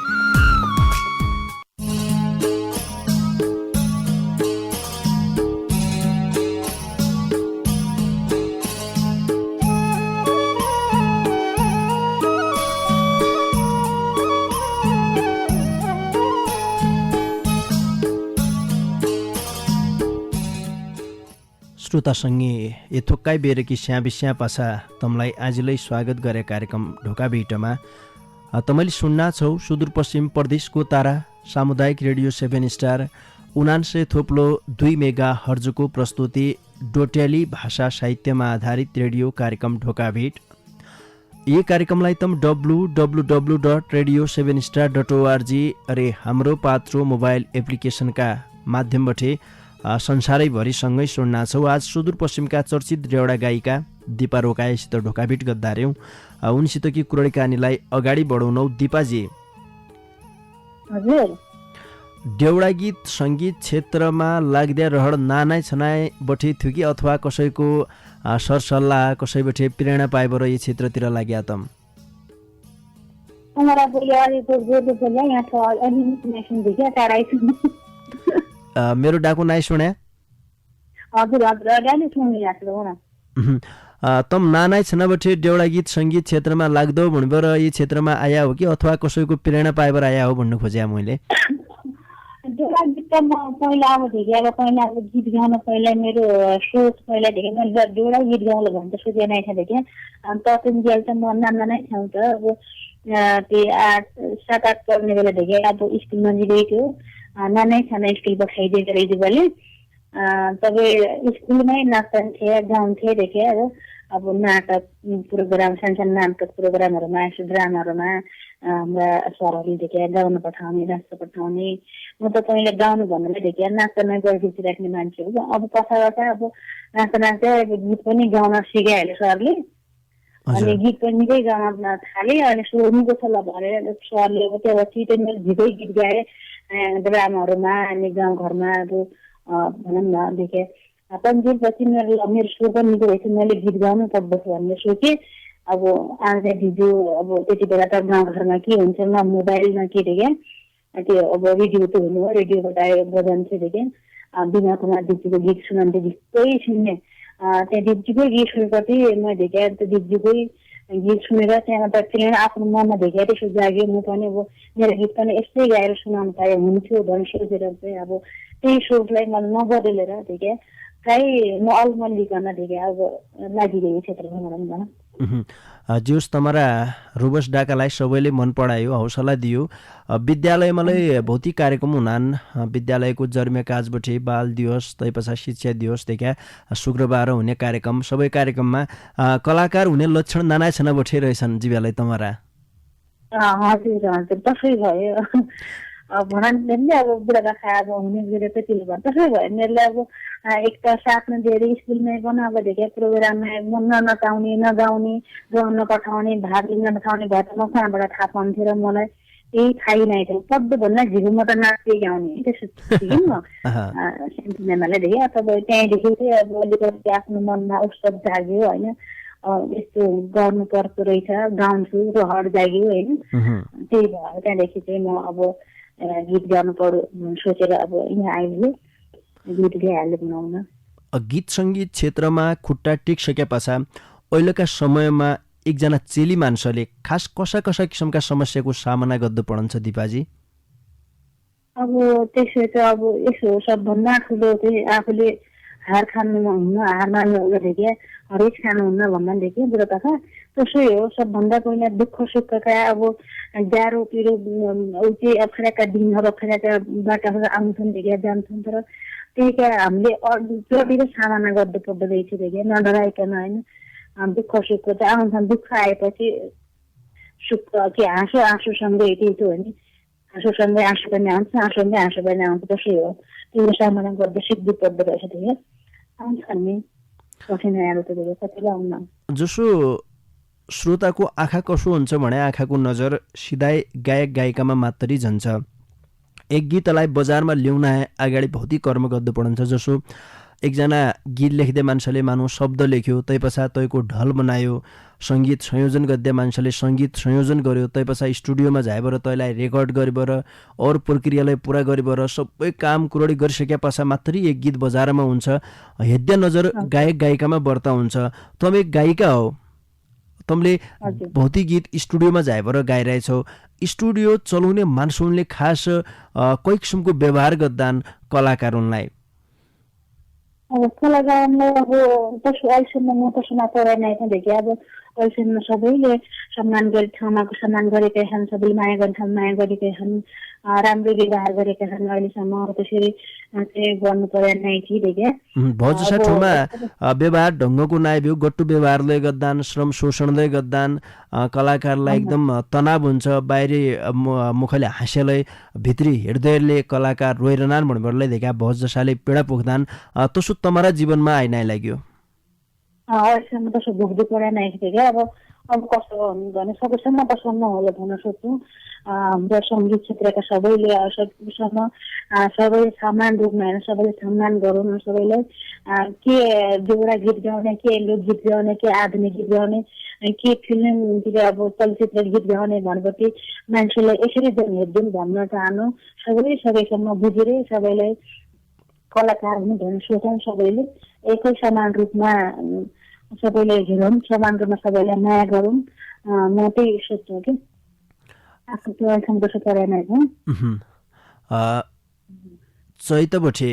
श्रोतासँगै यथोक्काइ बेरकी स्याँ पासा तमलाई आजलाई स्वागत गरे कार्यक्रम ढोका भेटमा तमैले सुन्ना छौ सुदूरपश्चिम प्रदेशको तारा सामुदायिक रेडियो 7 स्टार 79 थोप्लो 2 मेगा हर्जको प्रस्तुति डोटेली भाषा साहित्यमा आधारित रेडियो कार्यक्रम ढोकाभेट। यी कार्यक्रमलाई तम www.radio7star.org अरे हाम्रो पात्रो मोबाइल एप्लिकेसनका माध्यमबाट संसारैभरिसँगै सुन्ना छौ। आज सुदूरपश्चिमका चर्चित देउडा गायिका दिपा रोकाएसित ढोकाभेट गद्दार्यौँ। उनसितकी कुराकानीलाई अगाडि बढाउनौ। दिपाजी, हजुर देउडा गीत सङ्गीत क्षेत्रमा लाग्दै रहर नानाइ छनाइ बठे थियो कि अथवा कसैको सरसल्लाह कसैबाट प्रेरणा पाएबाट यो क्षेत्रतिर लाग्या त? हमारा बोलिया अरे तो जो बोलिया यहाँ तो अभी इन्फर्मेशन देखिए टाढा मेरो डाको नाइ सुने? हजुर हजुर अगाडि सुनिरहेको हो न। तम नानाइ छनाबाट देउडा गीत सङ्गीत क्षेत्रमा लाग्दो भन्नुबाट यो क्षेत्रमा आया हो कि अथवा कसैको प्रेरणा पाएबाट आया हो भन्नु खोजेँ मैले। देउडा गीत त म पहिला अब देखिए अब पहिला अब गीत गाउन पहिला मेरो सोच पहिलादेखि मैले देउडा गीत गाउँला भने त सोचे नै थिएँ देखिए। अनि ततिन्जेल त म नाना नै ठाउँ त अब त्यो 7-8 पढ्ने बेलादेखि अब स्कुलमा गएको नानै खाना स्कुल पठाइदिएको रहेछ मैले। तपाईँ स्कुलमै नाच्थेँ गाउँथेँ देखेँ अब नाटक प्रोग्राम सानो नाटक प्रोग्रामहरूमा यस्तो ड्रामाहरूमा हाम्रा सरहरूले देखेँ गाउन पठाउने नाच्न पठाउने। म त पहिला गाउनु भन्नुलाई देखेँ नाच्न गइपछि राख्ने मान्छे हो। अब पछि अब नाच्दा नाच्दै अब गीत पनि गाउन सिकाइहाल्यो सरले। अनि गीत पनि निकै गाउन थालेँ। अनि निको छ ल भनेर सरले अब त्यहाँबाट मैले झिकै गीत गाएँ ड्रामाहरूमा अनि गाउँघरमा अब भनौँ न देखेँ। पञ्चेपछि मेरो स्वर पनि निको भएपछि मैले गीत गाउनु पर्दछ भन्ने सोचेँ। अब आज भिडियो अब त्यति बेला त गाउँघरमा के हुन्छ न मोबाइल न के देखेँ त्यो अब रेडियो त हुनु हो रेडियोबाट बजाउँथ्यो देखेँ। बिना कुमार दिदीको गीत सुनाउँथेँ ढिक्कै सुन्ने। त्यहाँ दिदीकै गीत सुनेपछि म देखेँ त्यो दिदीकै गीत सुनेर त्यहाँबाट प्रेरणा आफ्नो मनमा देखेँ त्यसो जाग्यो। म पनि अब मेरो गीत पनि यस्तै गाएर सुनाउनु पाए हुन्थ्यो भन्ने सोचेर चाहिँ अब त्यही सोचलाई मैले नबदलेर देखेँ प्रायः म अल्मल्लिकन देखेँ अब लागिरहेको क्षेत्रमा भनौँ न। जोस् तमरा रुबस डाकालाई सबैले मन परायो हौसला दियो। विद्यालयमालाई भौतिक कार्यक्रम हुनान् विद्यालयको जर्मे काजबाट बाल दिवस तैपछाडि शिक्षा दिवसदेखि शुक्रबार हुने कार्यक्रम सबै कार्यक्रममा कलाकार हुने लक्षण नाना छन बठे रहेछन् जीवालाई तमरा। हजुर हजुर त्यसै भयो। भनाउने नि अब बुढापाका अब हुने गरेर त्यतिले भयो त्यसै भयो। मेरो अब एक त साथमा दिएर स्कुलमै पनि अब देखेँ प्रोग्राममा नचाउने नगाउने गाउन पठाउने भाग लिन पठाउने भए त म कहाँबाट थाहा पाउँथेँ र मलाई केही थाहै नै थियो। सबभन्दा झिरो म त नाच्दै गाउने त्यसो थिएँ म सिनेमालाई देखेँ। अथवा त्यहीँदेखि चाहिँ अब अलिकति आफ्नो मनमा उत्सव जाग्यो होइन यस्तो गर्नु पर्दो रहेछ गाउँछु रहर जाग्यो होइन। त्यही भएर त्यहाँदेखि चाहिँ म अब गीत गाउनु पर्यो सोचेर अब यहाँ आइले गीत गाइहाल्यो बनाउन। गीत सङ्गीत क्षेत्रमा खुट्टा टेक्सके पछाडि अहिलेका समयमा एकजना चेली मान्छेले खास कसा कसा किसिमका समस्याको सामना गर्नु पर्छ दिपाजी? अब त्यसो त अब यसो सबभन्दा ठुलो चाहिँ आफूले हार खानुमा हुन्न हार मान्नु देखिए हरेक खानुहुन्न भन्दादेखि बुढापाका त्यसै हो। सबभन्दा पहिला दुःख सुखका अब जाडो पिरो चाहिँ अप्ठ्याराका दिनहरू अप्ठ्याराका बाटाहरू आउँछन् देखिया जान्छन् तर त्यहीका हामीले जतिरो सामना गर्नु पर्दो रहेछ देखिया नडराइकन होइन। दुःख सुख त आउँछन् दुःख आएपछि सुख के हाँसो आँसुसँगै त्यही हो नि हाँसोसँगै आँसु पनि आउँछ आँसुसँगै हाँसो पनि आउँछ त्यसै हो। त्यो सामना गर्दा सिक्नु पर्दो रहेछ देखिया आउँछन् नि कठिनाइहरू त धेरै कतिले आउन। जसो श्रोताको आँखा कसो हुन्छ भने आँखाको नजर सिधै गायक गायिकामा मात्रै जान्छ। एक गीतलाई बजारमा ल्याउन अगाडि भौतिक कर्म गर्नु पर्छ। जसो एकजना गीत लेख्दै मान्छेले मानौ शब्द लेख्यो तै पछाडि तैको ढल बनायो सङ्गीत संयोजन गर्दै मान्छेले सङ्गीत संयोजन गर्यो तै पछाडि स्टुडियोमा झाएर तैलाई रेकर्ड गरेर अरू प्रक्रियालाई पुरा गरेर सबै काम कुरडी गरिसके पछाडि मात्रै एक गीत बजारमा हुन्छ। हेद्य नजर गायक गायिकामा बढ्ता हुन्छ। तम एक गायिका हो तमले भौतिक गीत स्टुडियोमा झाएर गाइरहेछौ। स्टुडियो चलाउने मान्छेले खास कई किसिमको व्यवहार गर्दान् कलाकारलाई? अब कलाकारलाई अब त्यसो अहिलेसम्म म त्यसोमा पढाइ नै थिएँ अब अहिलेसम्म सबैले सम्मान गरे ठाउँमा सम्मान गरेकै छन् सबैले माया गर्ने ठाउँ माया गरेकै छन्। राम्रो व्यवहार गरेका छन् अहिलेसम्म त्यसरी चाहिँ गर्नु परेन नै थिए क्या भौजसा ठुमा व्यवहार ढङ्गको नाइभ्यू गट्टु व्यवहारले गर्दान श्रम शोषणले गर्दान कलाकारलाई एकदम तनाव हुन्छ बाहिरी मुखले हाँस्यलाई भित्री हृदयले कलाकार रोइरहनान् भन्नेहरूलाई देखा भौजसाले पीडा पुग्दान तसो तमारा जीवनमा आइ नै लाग्यो अहिलेसम्म त्यसो भोग्दै परेन नै थिए क्या अब कस्तो भन्नु भने सबैसम्म पसम्म होला भन्न सक्छु हाम्रो सङ्गीत क्षेत्रका सबैले सबैसम्म सबै समान रूपमा हेर्न सबैले सम्मान गरौँ सबैलाई के देउडा गीत गाउने के लोकगीत गाउने के आधुनिक गीत गाउने के फिल्मतिर अब चलचित्र गीत गाउने भनेपछि मान्छेलाई यसरी हेरिदिउँ भन्न चाहनु सबैसम्म बुझेरै सबैलाई कलाकार हुनु भन्न सोचौँ सबैले एकै समान रूपमा सबैले हेरौँ समान रूपमा सबैलाई माया गरौँ म त्यही सोच्छु कि आफ्नो त्यो अहिलेसम्म त्यसो परेन चैतबठे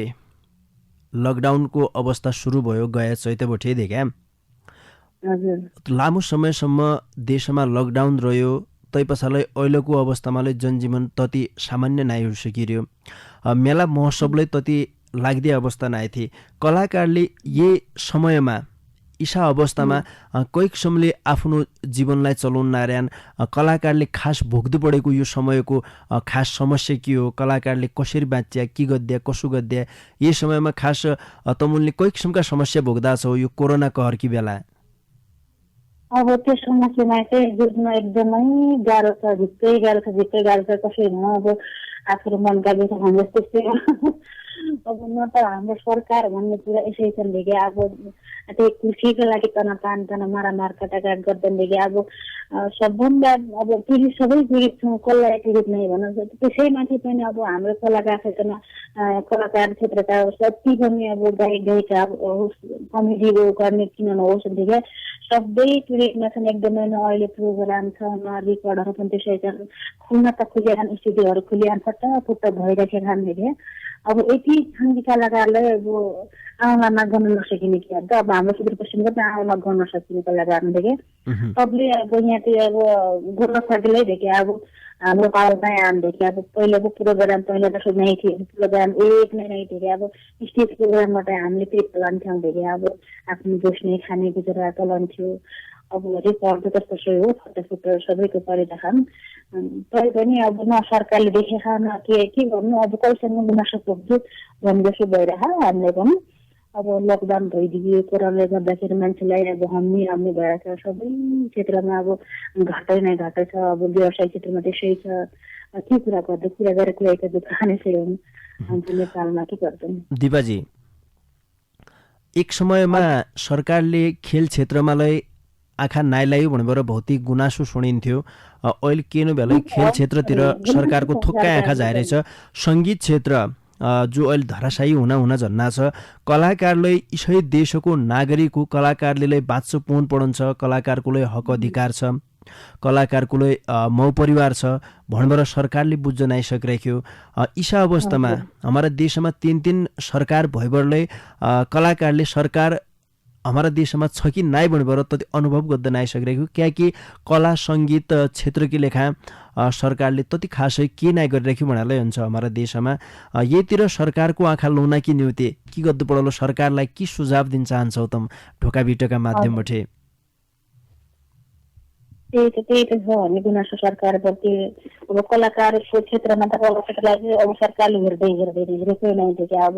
लकडाउनको अवस्था सुरु भयो गए चैतबठे देखा लामो समयसम्म देशमा लकडाउन रह्यो तैपछाडि अहिलेको अवस्थामा जनजीवन तति सामान्य नाइ सकिरह्यो मेला महोत्सवलाई तति लाग्दे अवस्था नाइ थिए कलाकारले यही समयमा ईसा अवस्थामा कोही किसिमले आफ्नो जीवनलाई चलाउन नार्यान कलाकारले खास भोग्दै परेको यो समयको खास समस्या के हो कलाकारले कसरी बाँच्या के गद्या कसो गद्या यही समयमा खास तमुनले कोही किसिमका समस्या भोग्दा छौ यो कोरोना कहरकी बेला अब त्यो समस्यामा चाहिँ जुझ्न एकदमै गाह्रो छ झिक्कै गाह्रो छ कसरी म अब आफूले मनका विचार जस्तै अब न त हाम्रो सरकार भन्ने कुरा यसै छन् देखि अब त्यही कृषिको लागि तन मारामार कटाकाट गर्दैन देखि अब सबभन्दा अब पीडित सबै पीडित छौँ कसलाई पीडित नै भन्न त्यसैमाथि पनि अब हाम्रो कलाकार क्षेत्रका जति पनि अब गायिका कमेडी गर्ने किन नहोस् देखि सबै पीडितमा छन् एकदमै अहिले प्रोग्राम छ रिकर्डहरू पनि त्यसै छन् खुल्न त खुलिरहन् स्टुडियोहरू खुलिरहन् फटाफट भइरहेका छन् देखि अब यति छन् कलाकारलाई अब आउनमा गर्न नसकिने कि त अब हाम्रो सुदूरपश्चिमको त आउनमा गर्न सकिने कलाकार देखे सबले अब यहाँ चाहिँ अब गर्न सकिँदै देखे अब हाम्रो पालमै आमदेखि अब पहिलाको प्रोग्राम पहिला त नै थियो प्रोग्राम एक नै थियो अब स्टेज प्रोग्रामबाट हामीले पेट लान्थ्यौँ देखे अब आफ्नो बस्ने खाने गुजरा चलाउँथ्यो अब रिकर्ड त त्यस्तो हो फटाफट सबैको परिराखन तै पनि अब न सरकारले देखेका न के गर्नु अब कैसँग गुनासो पुग्छु भन्ने जस्तो भइरह हामीले पनि अब लकडाउन भइदियो कोरोनाले गर्दाखेरि मान्छेलाई अब हम्मी भएर सबै क्षेत्रमा अब घाटै छ अब व्यवसाय क्षेत्रमा त्यसै छ के कुरा गर्दै कुरा गरेर कुराका दुःख खानेसै हुन् हाम्रो नेपालमा के गर्दैन दिपाजी एक समयमा सरकारले खेल क्षेत्रमा आँखा नाइलायो भनेर भौतिक गुनासो सुनिन्थ्यो अहिले के नभए खेल क्षेत्रतिर सरकारको थोक्कै आँखा झाइरहेछ सङ्गीत क्षेत्र जो अहिले धराशायी हुन झन्ना छ कलाकारलाई इसै देशको नागरिक हो कलाकारले बाँच्छ पोन पढन्छ कलाकारको हक अधिकार छ कलाकारको मौ परिवार छ भनेर सरकारले बुझ्न आइसकिरहेको ईसा अवस्थामा हाम्रा देशमा तीन सरकार भइबरले कलाकारले सरकार हमारा देशमा छ कि नाइ भनेर त अनुभव गर्दैन आइसकिरहेको किनकि कला सङ्गीत क्षेत्रकी लेखा सरकारले तति खासै के नाइ गरिरहेको भन्नाले हुन्छ हमारा देशमा यहीतिर सरकारको आँखा लौना कि न्युते के गर्नु पर्यो सरकारलाई के सुझाव दिन चाहन्छौ त ढोका बिटोका माध्यमबाट त्यही त हो भने गुनासो सरकारप्रति अब कलाकारको क्षेत्रमा त कलाकारलाई अब सरकारले हेर्दै नै थियो कि अब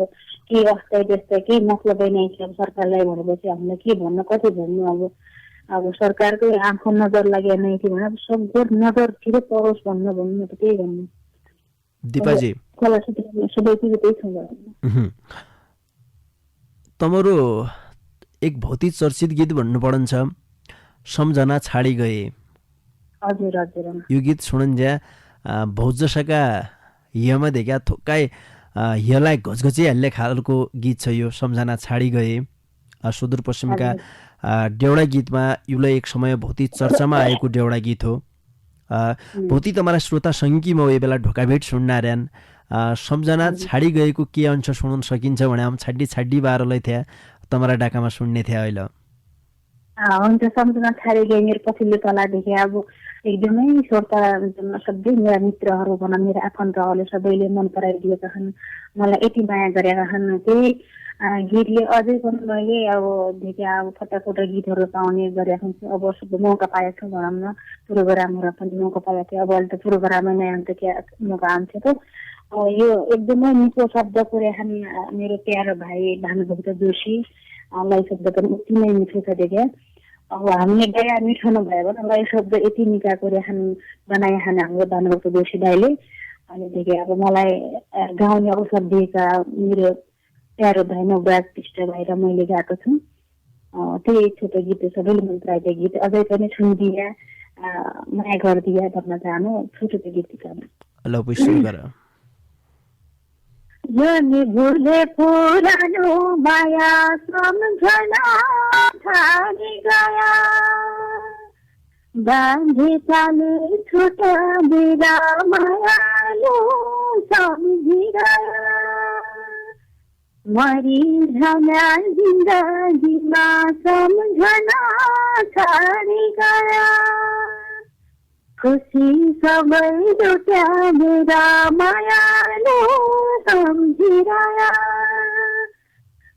के अवस्था त्यस्तै केही मतलबै नै थियो अब सरकारलाई भनेपछि हामीलाई के भन्नु कति भन्नु अब सरकारकै आँखा नजर लागेको नै थियो भने सबको नजरतिर परोस् भन्नु त त्यही भन्नु दिपाजी कला क्षेत्रमा सबैतिर त्यही छ तमरो एक भौतिक चर्चित गीत भन्नु पर्छ सम्झना छाडी गए हजुर यो गीत सुनन्ज्या भौजसाका हियामा देखा थोक्काइ हियालाई घचघची हाल्ने खालको गीत छ यो सम्झना छाडी गए सुदूरपश्चिमका डेउडा गीतमा युलाई एक समय भौतिक चर्चामा आएको डेउडा गीत हो भौतिक तमारा श्रोता सङ्गी म यो बेला ढोकाभेट सुन्नार्यान सम्झना छाडी गएको के अंश सुन्न सकिन्छ भने हम छाडी बाह्रलाई थिए तमारा डाकामा सुन्ने थिए अहिले हुन्छ सम्झना छाडे गए मेरो पछिल्लो तलादेखि अब एकदमै श्रोता सबै मेरा मित्रहरू भनौँ मेरा आफन्तहरूले सबैले मन पराइदिएका छन् मलाई यति माया गरेका छन् त्यही गीतले अझै पनि मैले अब देखि अब फटाफट गीतहरू पाउने गरेका हुन्छु अब मौका पाएको छु भनौँ न प्रोग्रामहरू पनि मौका पाएको थियो अब अहिले त प्रोग्रामै नै अन्त क्या मौका आउँथ्यो त यो एकदमै मिठो शब्द पुर्याएछन् मेरो प्यारो भाइ भानुभक्त जोशीलाई शब्द पनि यति नै मिठो छ देखिया अब हामीले गया मिठो नभयो भने लय शब्द यति निकाको रेखान बनाएछन् हाम्रो भानुभक्त जोशी दाइले अनिदेखि अब मलाई गाउने अवसर दिएका मेरो प्यारो भाइ नवराज पृष्ठ भएर मैले गाएको छु त्यही छोटो गीत सबैले मन पराएको गीत अझै पनि सुनिदिए माया गरिदिए भन्न चाहनु छोटो गीत गाउनु यो नि भुले पुरानो माया सम्झना छाडी गया बाँधे चाले छोटा बिरा मायालो सम्झिरया मरी झना जिन्दगीमा सम्झना छाडी गया खुसी सबै एउटा मेरा मायालो सम्झिरया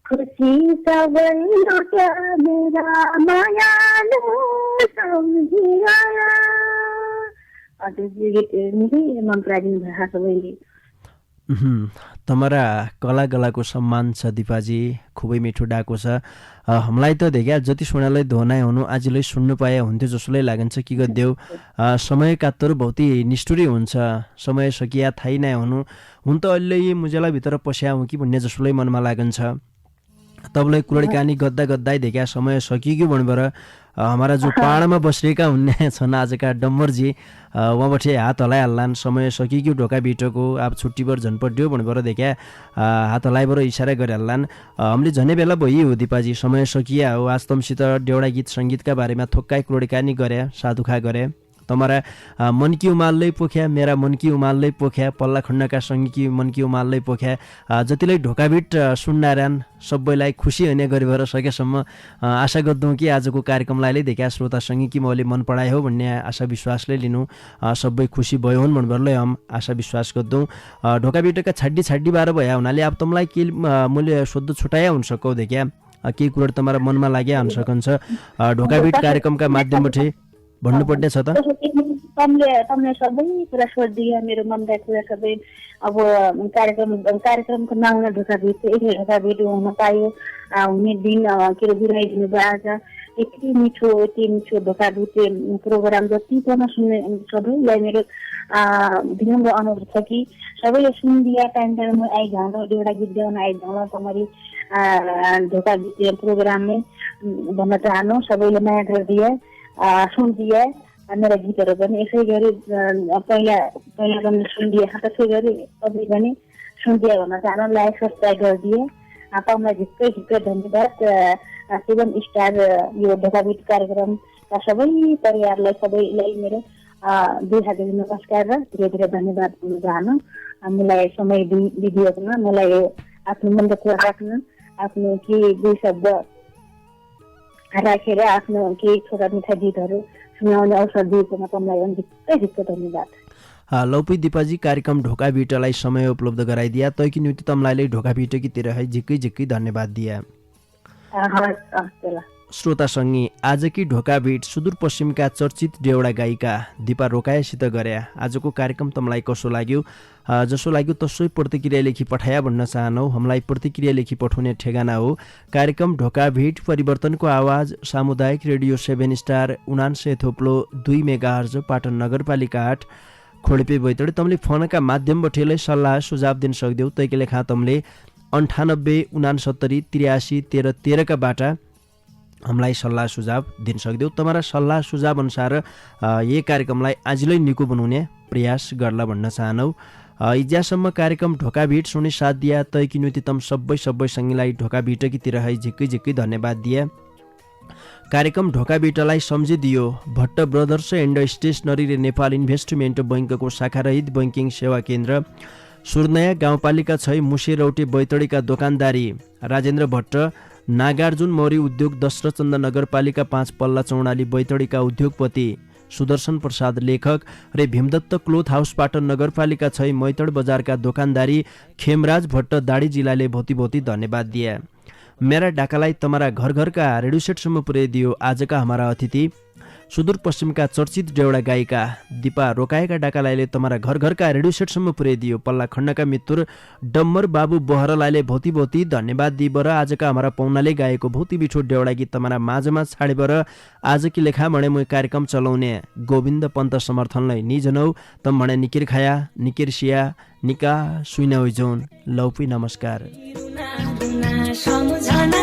खुसी सबै एउटा मेरा मायालो सम्झिरया अझै गीत निकै मन पराइदिनु भएको सबैले तमरा कलाको सम्मान छ दिपाजी खुबै मिठो डाको छ हामीलाई त देखा जति सुनालाई धोनाइ हुनु आजलाई सुन्नु पाए हुन्थ्यो जसोलाई लागन्छ कि गदेऊ समय कात्तर बहुतै निष्ठुरी हुन्छ समय सकिया थाहै नै हुनु हुन त अहिले मुजेला भित्र पस्या हुँ कि भन्ने जसोलाई मनमा लागन्छ तबलाई कुलडकानी गद्दा देखा समय सकियो भनेर हमारा जो पाहाडमा बसेका हुने छन् आजका डम्बरजी उहाँबाट हात हलाइहाल्लान् समय सकियो ढोका बिटोको अब छुट्टीभर झन्पट्यो भनेर देखा हात हलाइबाट इसारा गरिहाल्लान् हामीले झनै बेला भइयो हो दिपाजी समय सकिया हो आज तमसित देउडा गीत सङ्गीतका बारेमा थोक्काइ कुलडकानी गरे साधुखा गरे तमरा मन की उमाल्लै पोख्या मेरा मन की उमाल्लै पोख्या पल्ला खण्डका सङ्गीकी मन की उमाल्लै पोख्या जतिलाई ढोकाबिट सुन्नारान् सबैलाई खुसी हुने गरी भएर सकेसम्म आशा गर्दौँ कि आजको कार्यक्रमलाई देखा श्रोता सङ्गीकी मैले मन पढाए हो भन्ने आशा विश्वासले लिनु सबै खुसी भयो हुन् भनेरलाई हम आशा विश्वास गर्दौँ ढोकाबिटका छाड्डी बार भया हुनाले अब तमलाई के मैले सोध्नु छुटाया हुन सकौ देखा केही कुरा तमरा मनमा लाग्या हुन सकन्छ ढोकाबिट कार्यक्रमका माध्यमबाट भन्नुपर्ने छ त तमले सबै कुरा सोधिदिए मेरो मनका कुरा सबै अब कार्यक्रमको नाम ढोकाबिट एकै ढोकाबिट हुन पायो हुने दिन के अरे बिराइदिनु भयो आज यति मिठो ढोकाबिट प्रोग्राम जति पनि सुन्ने सबैलाई मेरो विनम्र अनुरोध छ कि सबैले सुनिदिए टाइममा आइजाउँ एउटा गीत गाउन आइजाउँ तमरी ढोकाबिट प्रोग्रामले भन्न चाहनु सबैले माया गरिदिए सुनिदिए मेरा गीतहरू पनि यसै गरी पहिला पनि सुनिदिए त्यसै गरी अझै पनि सुनिदिए भन्न चाहनु लाइक सब्सक्राइब गरिदिए तपाईँलाई झिक्कै धन्यवाद सेभेन स्टार यो ढोकाबिट कार्यक्रमका सबै परिवारलाई सबैलाई मेरो 2 हात नमस्कार र धेरै धन्यवाद भन्न चाहनु हामीलाई समय दिदिएकोमा मलाई आफ्नो मनका कुरा राख्नु आफ्नो के 2 शब्द राखेर आफ्नो केही छोटा मिठा गीतहरू सुनाउने अवसर दिएकोमा तपाईँलाई झिक्कै धन्यवाद लौपी दिपाजी कार्यक्रम ढोकाबिटलाई समय उपलब्ध गराइदिया तैकी निम्ति तमलाई ढोकाबिटकी तिर है झिक्कै धन्यवाद दिया श्रोता सङ्गी आजकी ढोकाबिट सुदूरपश्चिमका चर्चित देउडा गायिका दिपा रोकायासित गरे आजको कार्यक्रम तमलाई कसो लाग्यो जसो लाग्यो तसै प्रतिक्रिया लेखी पठाया भन्न चाहनौ हामीलाई प्रतिक्रिया लेखी पठाउने ठेगाना हो कार्यक्रम ढोकाबिट परिवर्तनको आवाज सामुदायिक रेडियो 7 स्टार 99.2 मेगाहर्ज पाटन नगरपालिका 8 खोडपे बैतडी तमले फोनका माध्यमबाट सल्लाह सुझाव दिन सक्दैौ तैके लेखा तमले 98 69 83 13 13 का बाटा हामीलाई सल्लाह सुझाव दिन सक्दैौ तमरा सल्लाह सुझाव अनुसार यही कार्यक्रमलाई आजलाई निको बनाउने प्रयास गर्ला भन्न चाहनौ इज्यासम्म कार्यक्रम ढोकाबिट सुनि साथ दिया तैकी निम्ति तम सबै सङ्गीलाई ढोकाबिटकी तिर है झिक्कै धन्यवाद दिए कार्यक्रम ढोकाबिटलाई सम्झिदियो Bhatt brothers and stationery Nepal investment बैङ्कको शाखारहित बैङ्किङ सेवा केन्द्र सुर्नया गाउँपालिका 6 मुसेरौटे बैतडीका दोकानदारी राजेन्द्र भट्ट, नागार्जुन मौरी उद्योग दशरथचन्द नगरपालिका 5 पल्ला चौडाली बैतडीका उद्योगपति सुदर्शन प्रसाद लेखक र भीमदत्त क्लोथ हाउस पाटन नगरपालिका 6 मैतड बजारका दोकानदारी खेमराज भट्ट दाडी जिल्लाले भोती भोती धन्यवाद दिए। मेरा डाकालाई तमारा घर घरका रेडियो सेटसम्म पुर्याइदियो आजका हमारा अतिथि सुदूरपश्चिमका चर्चित डेउडा गायिका दिपा रोकाएका डाकालाईले तमारा घर घरका रेडियो सेटसम्म पुर्याइदियो। पल्ला खण्डका मित्र डम्बर बाबु बोहरालाईले भोती भोती धन्यवाद दिइबर आजका हमारा पौनाले गाएको भोती बिछो डेउडा गीत तमारा माझमा छाडेबर आजकी लेखा भने म कार्यक्रम चलाउने गोविन्द पन्त समर्थनलाई निजनौ तम भने निकिर खाया निकिर सिया निका सुइना जोन लौपी नमस्कार। सम्झना